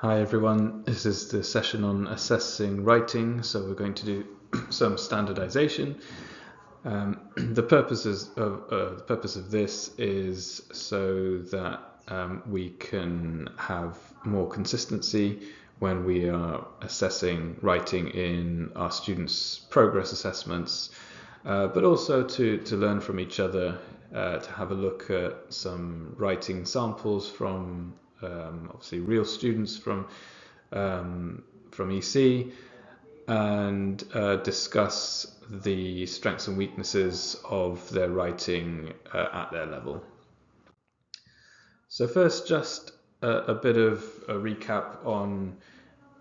Hi everyone, this is the session on assessing writing, so we're going to do some standardization. The purpose of this is so that we can have more consistency when we are assessing writing in our students' progress assessments, but also to learn from each other, to have a look at some writing samples from obviously real students from EC, and discuss the strengths and weaknesses of their writing at their level. So first, just a bit of a recap on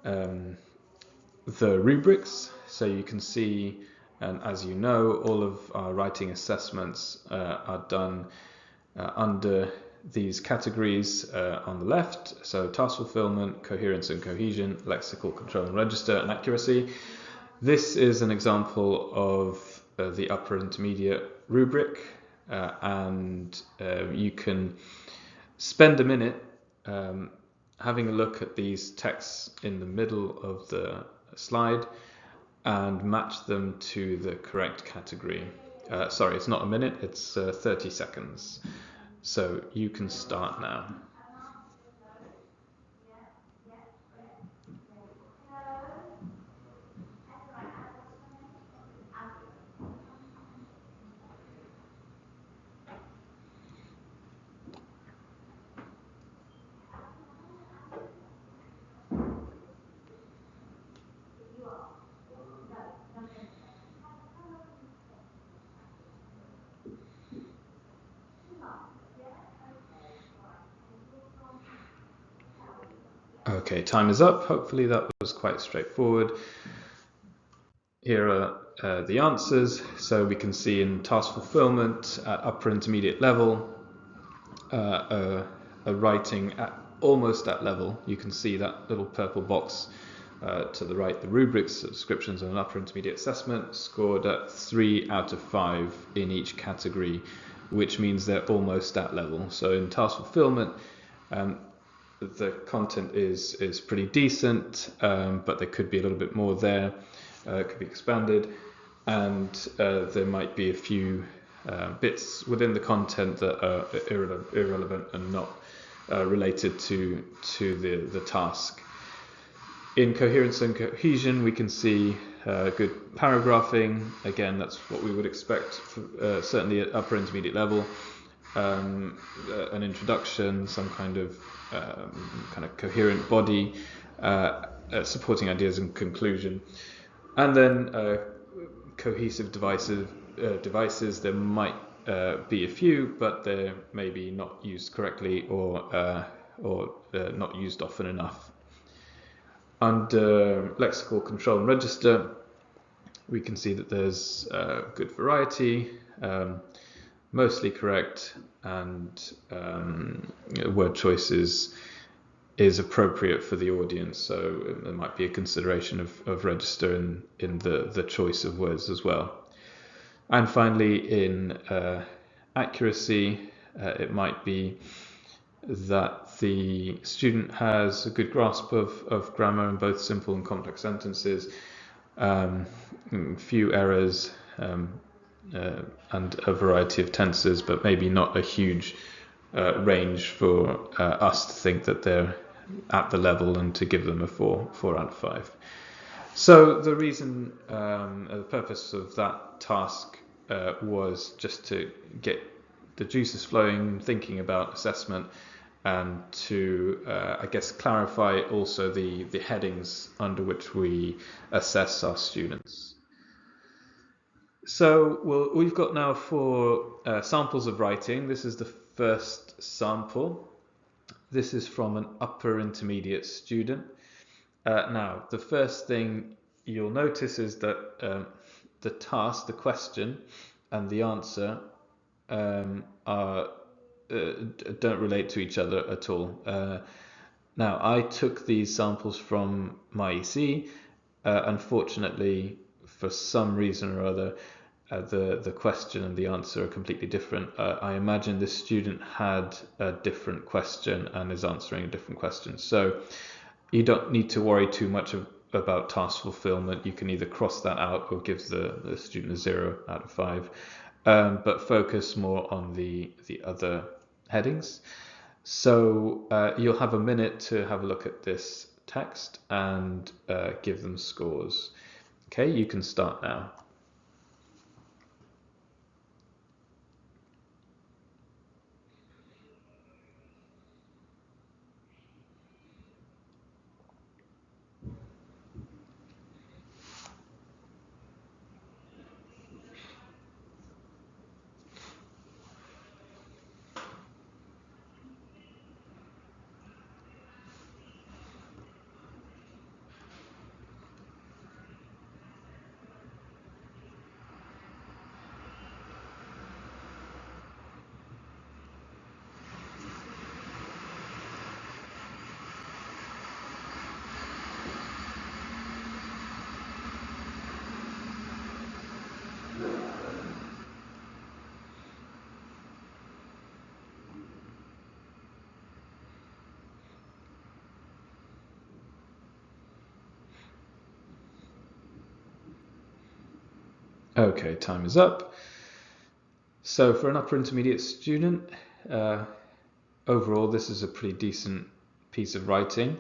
the rubrics. So you can see, and as you know, all of our writing assessments are done under these categories on the left. So task fulfillment, coherence and cohesion, lexical control and register, and accuracy. This is an example of the upper intermediate rubric, and you can spend a minute having a look at these texts in the middle of the slide and match them to the correct category. Sorry, it's not a minute, it's 30 seconds. So you can start now. Okay, time is up. Hopefully that was quite straightforward. Here are the answers. So we can see in task fulfillment at upper intermediate level, a writing at almost at level. You can see that little purple box to the right, the rubrics, descriptions of an upper intermediate assessment, scored at 3 out of 5 in each category, which means they're almost at level. So in task fulfillment, the content is pretty decent, but there could be a little bit more there. It could be expanded, and there might be a few bits within the content that are irrelevant and not related to the task. In coherence and cohesion, we can see good paragraphing. Again, that's what we would expect, certainly at upper intermediate level. An introduction, some kind of coherent body, supporting ideas and conclusion, and then cohesive devices. There might be a few, but they're maybe not used correctly or not used often enough. Under lexical control and register, we can see that there's good variety, mostly correct, and word choices is appropriate for the audience, so there might be a consideration of register in the choice of words as well. And finally, in accuracy, it might be that the student has a good grasp of grammar in both simple and complex sentences, few errors, and a variety of tenses, but maybe not a huge range for us to think that they're at the level and to give them a 4 out of 5. So the reason, the purpose of that task was just to get the juices flowing, thinking about assessment, and to, I guess, clarify also the headings under which we assess our students. So we've got now 4 samples of writing. This is the first sample. This is from an upper intermediate student. Now, the first thing you'll notice is that the task, the question, and the answer don't relate to each other at all. Now, I took these samples from my EC. Unfortunately, for some reason or other, the question and the answer are completely different. I imagine this student had a different question and is answering a different question. So you don't need to worry too much about task fulfillment. You can either cross that out or give the student a 0 out of 5, but focus more on the other headings. So you'll have a minute to have a look at this text and give them scores. Okay, you can start now. Okay, time is up. So for an upper intermediate student, overall this is a pretty decent piece of writing.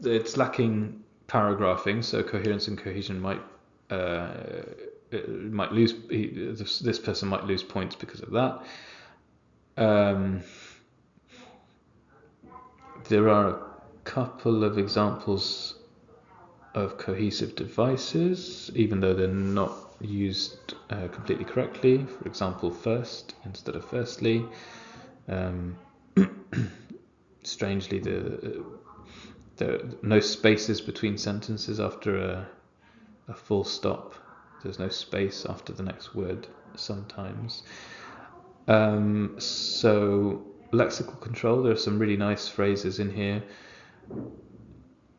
It's lacking paragraphing, so coherence and cohesion might lose. This person might lose points because of that. There are a couple of examples of cohesive devices, even though they're not used completely correctly. For example, first instead of firstly. Strangely, there are no spaces between sentences after a full stop. There's no space after the next word sometimes. So lexical control, there are some really nice phrases in here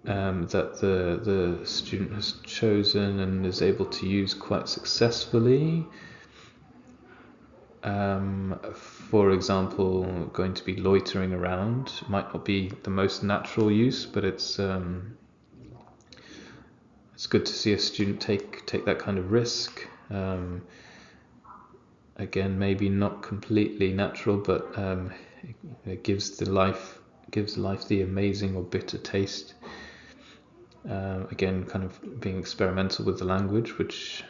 that the student has chosen and is able to use quite successfully. For example, going to be loitering around might not be the most natural use, but it's good to see a student take that kind of risk. Again, maybe not completely natural, but it gives life the amazing or bitter taste. Again, kind of being experimental with the language, which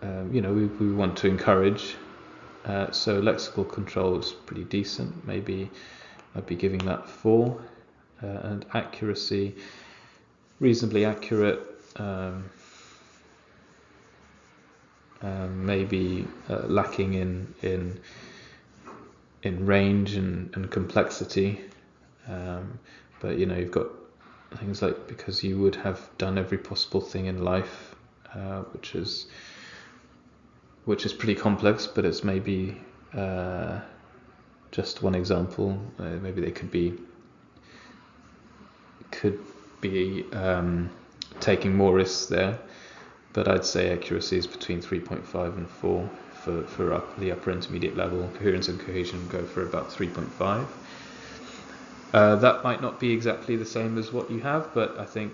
we want to encourage. So lexical control is pretty decent. Maybe I'd be giving that 4. And accuracy, reasonably accurate. Maybe lacking in range and complexity. But you've got things like, because you would have done every possible thing in life, which is pretty complex, but it's maybe just one example. Maybe they could be taking more risks there, but I'd say accuracy is between 3.5 and 4 for the upper intermediate level. Coherence and cohesion go for about 3.5. That might not be exactly the same as what you have, but I think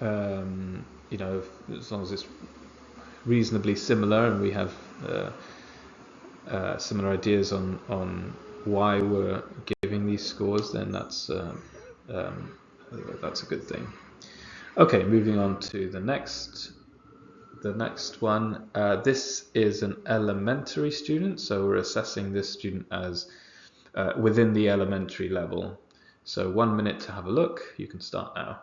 as long as it's reasonably similar and we have similar ideas on why we're giving these scores, then that's a good thing. Okay, moving on to the next one. This is an elementary student, so we're assessing this student as within the elementary level. So 1 minute to have a look. You can start now.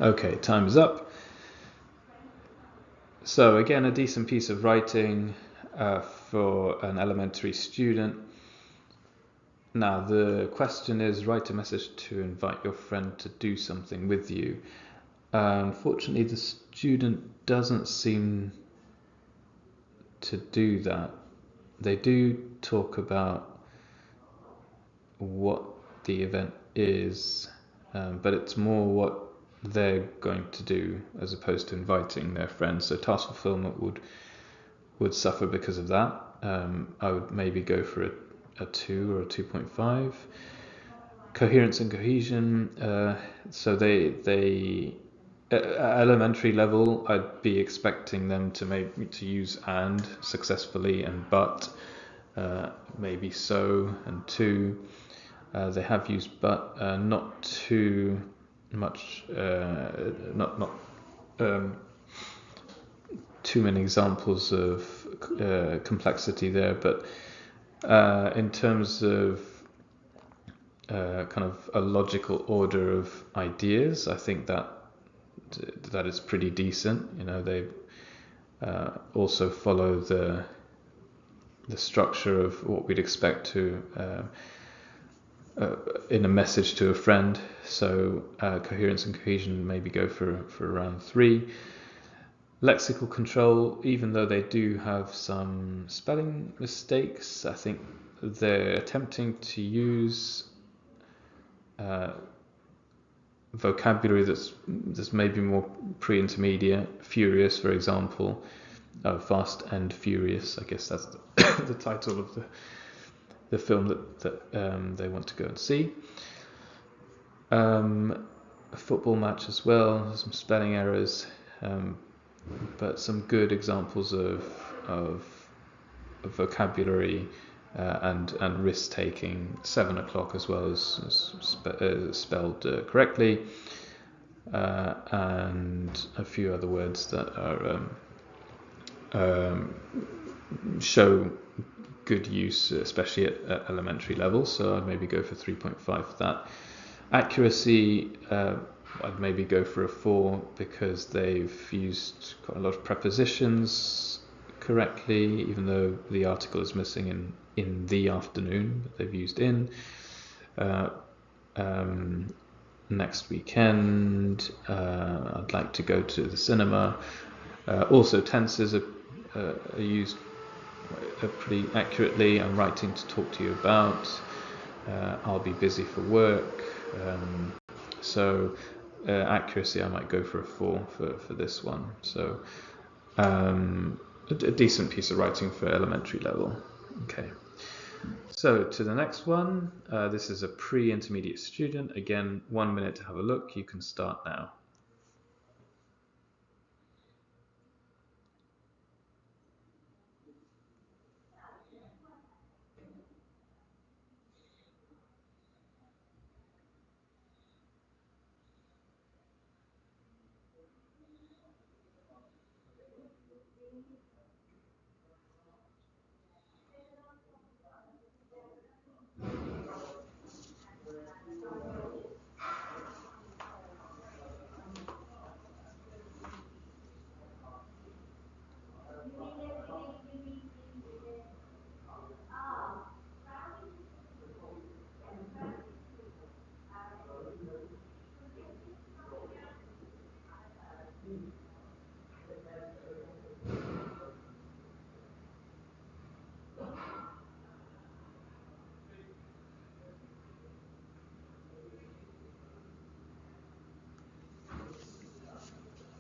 Okay, time is up. So again, a decent piece of writing for an elementary student. Now the question is, write a message to invite your friend to do something with you. Unfortunately, the student doesn't seem to do that. They do talk about what the event is, but it's more what they're going to do as opposed to inviting their friends. So task fulfillment would suffer because of that. I would maybe go for a 2 or a 2.5. Coherence and cohesion. So they at elementary level, I'd be expecting them to use and successfully, and but, maybe so and to. They have used but, not too much, not too many examples of complexity there, but in terms of kind of a logical order of ideas, I think that is pretty decent. You know, they also follow the structure of what we'd expect to in a message to a friend. So coherence and cohesion maybe go for around 3. Lexical control, even though they do have some spelling mistakes, I think they're attempting to use vocabulary that's maybe more pre-intermediate. Furious, for example, Fast and Furious. I guess that's the title of the film that they want to go and see. A football match as well. Some spelling errors, but some good examples of vocabulary and risk taking. 7 o'clock as well as spelled correctly, and a few other words that are show good use, especially at elementary level. So I'd maybe go for 3.5 for that. Accuracy, I'd maybe go for a 4 because they've used quite a lot of prepositions correctly, even though the article is missing in the afternoon, but they've used in. Next weekend, I'd like to go to the cinema. Also, tenses are used pretty accurately. I'm writing to talk to you about. I'll be busy for work. So accuracy, I might go for a 4 for this one. So a decent piece of writing for elementary level. Okay. So to the next one. This is a pre-intermediate student. Again, 1 minute to have a look. You can start now.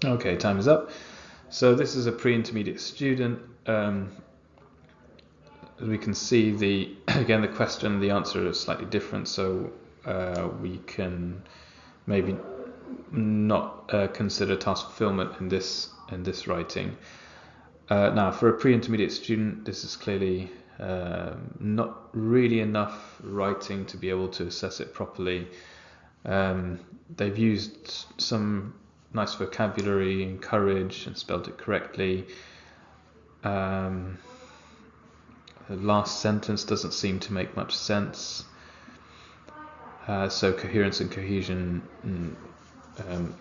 Okay, time is up. So this is a pre-intermediate student. As we can see, again the question, the answer is slightly different. So we can maybe not consider task fulfillment in this writing. Now, for a pre-intermediate student, this is clearly not really enough writing to be able to assess it properly. They've used some nice vocabulary, encourage, and spelled it correctly. The last sentence doesn't seem to make much sense. So coherence and cohesion,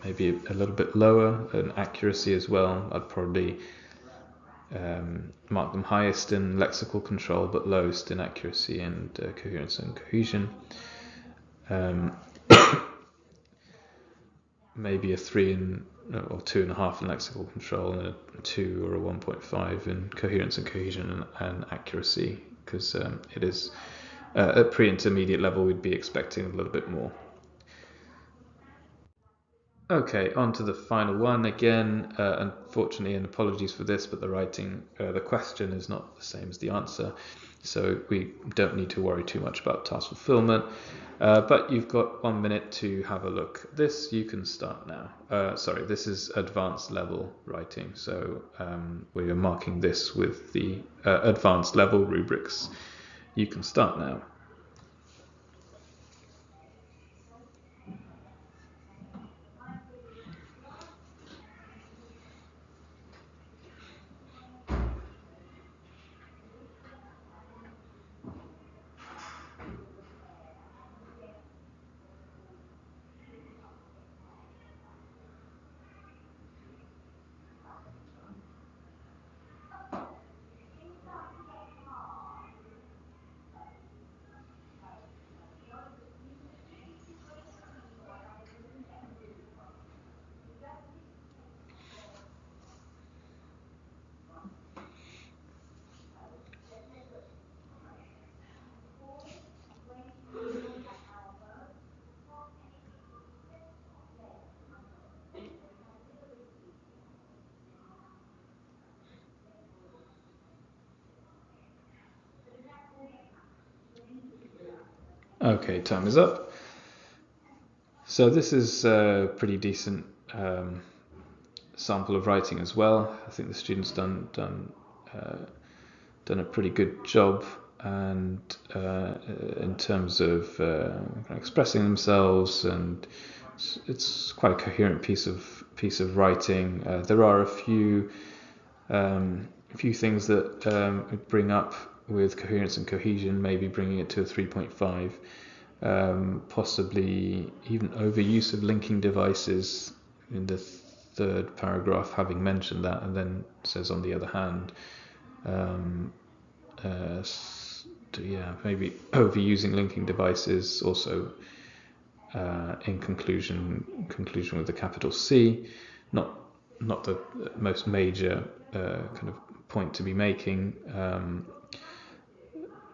maybe a little bit lower, and accuracy as well. I'd probably mark them highest in lexical control, but lowest in accuracy and coherence and cohesion. Maybe a 3 or 2.5 in lexical control, and a 2 or a 1.5 in coherence and cohesion and accuracy, because it is at pre-intermediate level we'd be expecting a little bit more. Okay, on to the final one again. Unfortunately, and apologies for this, but the writing, the question is not the same as the answer, so we don't need to worry too much about task fulfillment. But you've got 1 minute to have a look. This you can start now. Sorry, this is advanced level writing, so we are marking this with the advanced level rubrics. You can start now. Okay, time is up. So this is a pretty decent sample of writing as well. I think the students done a pretty good job, and in terms of expressing themselves, and it's quite a coherent piece of writing. There are a few things that bring up with coherence and cohesion, maybe bringing it to a 3.5. Possibly even overuse of linking devices in the third paragraph, having mentioned that, and then says on the other hand, maybe overusing linking devices also in conclusion with the capital C, not the most major kind of point to be making,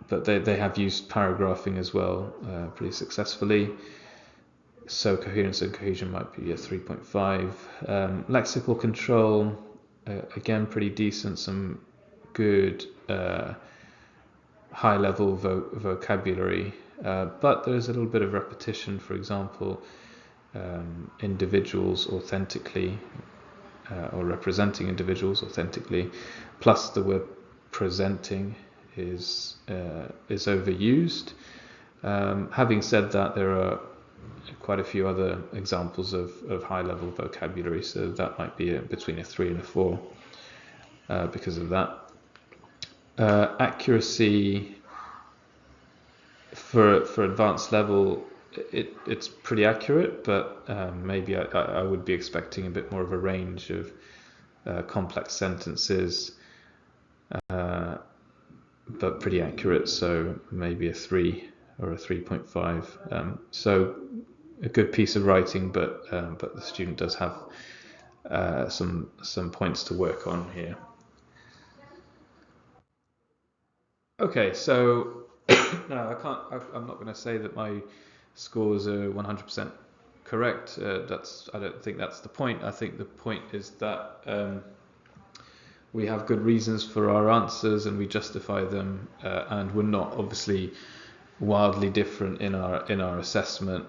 but they have used paragraphing as well pretty successfully. So coherence and cohesion might be a 3.5. Lexical control, again, pretty decent. Some good high-level vocabulary, but there's a little bit of repetition. For example, individuals authentically, or representing individuals authentically, plus the word presenting is overused. Having said that, there are quite a few other examples of high-level vocabulary, so that might be between a 3 and a 4 because of that. Accuracy for advanced level, it's pretty accurate, but maybe I would be expecting a bit more of a range of complex sentences, but pretty accurate, so maybe a 3 or a 3.5. So a good piece of writing, but the student does have some points to work on here. Okay, so I'm not going to say that my scores are 100% correct. I don't think that's the point. I think the point is that we have good reasons for our answers, and we justify them, and we're not obviously wildly different in our assessment,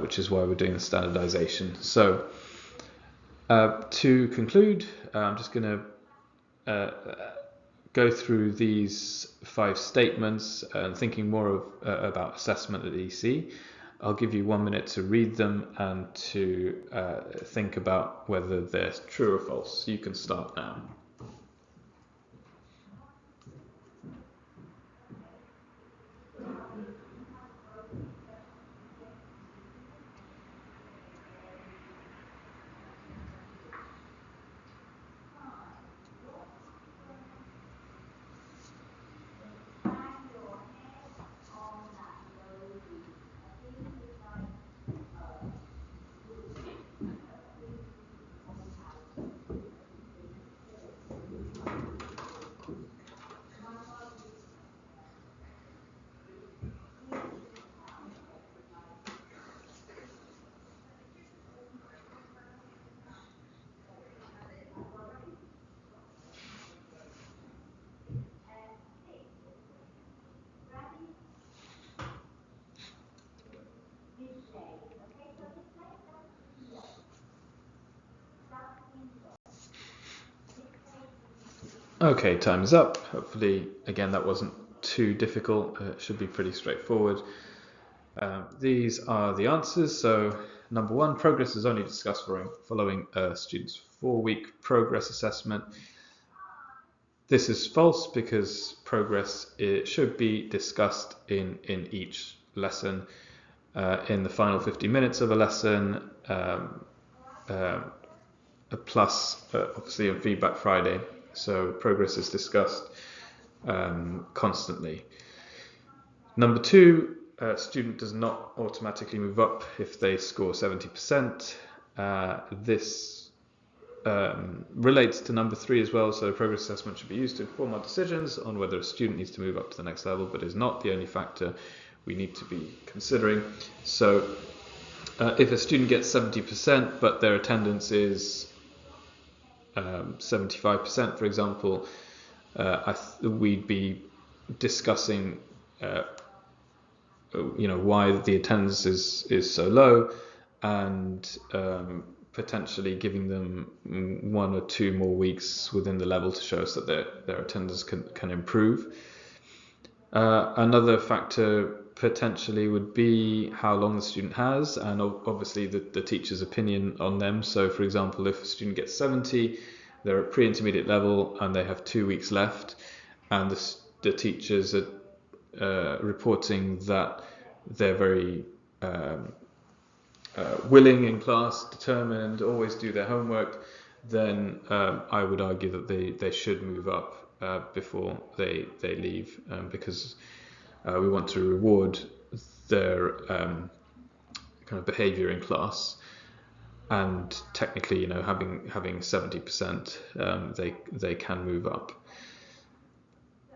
which is why we're doing the standardization. So to conclude, I'm just going to go through these 5 statements and thinking more about assessment at EC. I'll give you 1 minute to read them and to think about whether they're true or false. You can start now. Okay, time is up. Hopefully, again, that wasn't too difficult. It should be pretty straightforward. These are the answers. So, number 1, progress is only discussed following a student's 4-week progress assessment. This is false because progress should be discussed in each lesson. In the final 50 minutes of a lesson, plus obviously on Feedback Friday. So progress is discussed constantly. Number 2, a student does not automatically move up if they score 70%. This relates to number 3 as well. So progress assessment should be used to inform our decisions on whether a student needs to move up to the next level, but is not the only factor we need to be considering. So if a student gets 70% but their attendance is 75%, for example, we'd be discussing why the attendance is so low, and potentially giving them 1 or 2 more weeks within the level to show us that their attendance can improve. Another factor potentially would be how long the student has, and obviously the teacher's opinion on them. So for example, if a student gets 70, they're at pre-intermediate level and they have 2 weeks left, and the teachers are reporting that they're very willing in class, determined, always do their homework, then I would argue that they should move up before they leave, because we want to reward their kind of behaviour in class, and technically, having 70%, they can move up.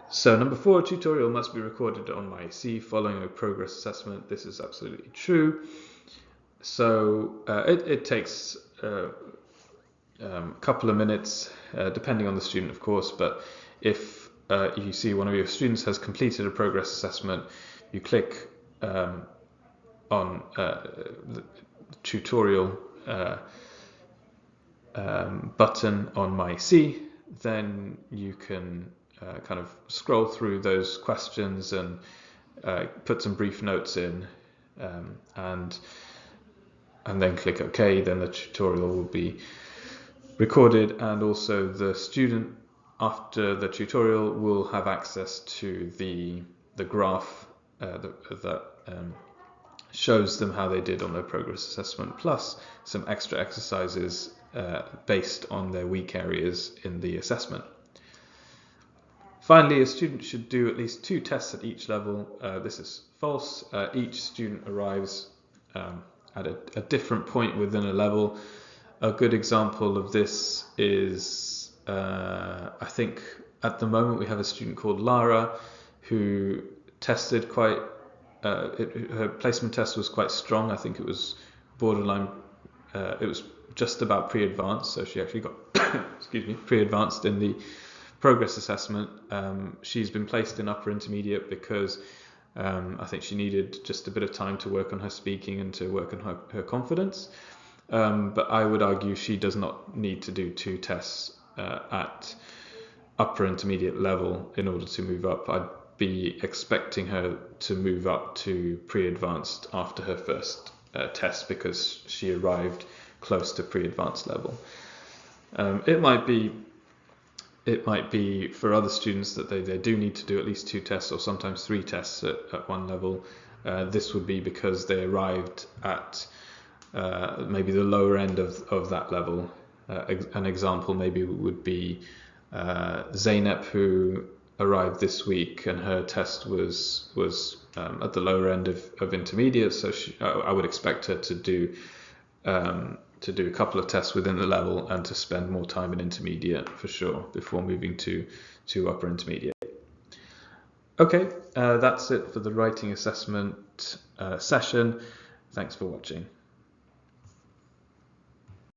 So number 4, a tutorial must be recorded on MyC following a progress assessment. This is absolutely true. So it takes a couple of minutes, depending on the student, of course, but if you see one of your students has completed a progress assessment, you click on the tutorial button on MyC, then you can kind of scroll through those questions and put some brief notes in, and then click OK. Then the tutorial will be recorded, and also the student after the tutorial will have access to the graph that shows them how they did on their progress assessment, plus some extra exercises based on their weak areas in the assessment. Finally, a student should do at least 2 tests at each level. This is false. Each student arrives at a different point within a level. A good example of this is, I think at the moment we have a student called Lara who tested quite, her placement test was quite strong. I think it was borderline, it was just about pre-advanced, so she actually got pre-advanced in the progress assessment. She's been placed in upper intermediate because I think she needed just a bit of time to work on her speaking and to work on her confidence. But I would argue she does not need to do 2 tests at upper intermediate level in order to move up. I'd be expecting her to move up to pre-advanced after her first test, because she arrived close to pre-advanced level. It might be for other students that they do need to do at least 2 tests, or sometimes 3 tests at one level. This would be because they arrived at maybe the lower end of that level. An example maybe would be Zainab, who arrived this week, and her test was at the lower end of intermediate, so I would expect her to do a couple of tests within the level and to spend more time in intermediate for sure before moving to upper intermediate. Okay, that's it for the writing assessment session. Thanks for watching.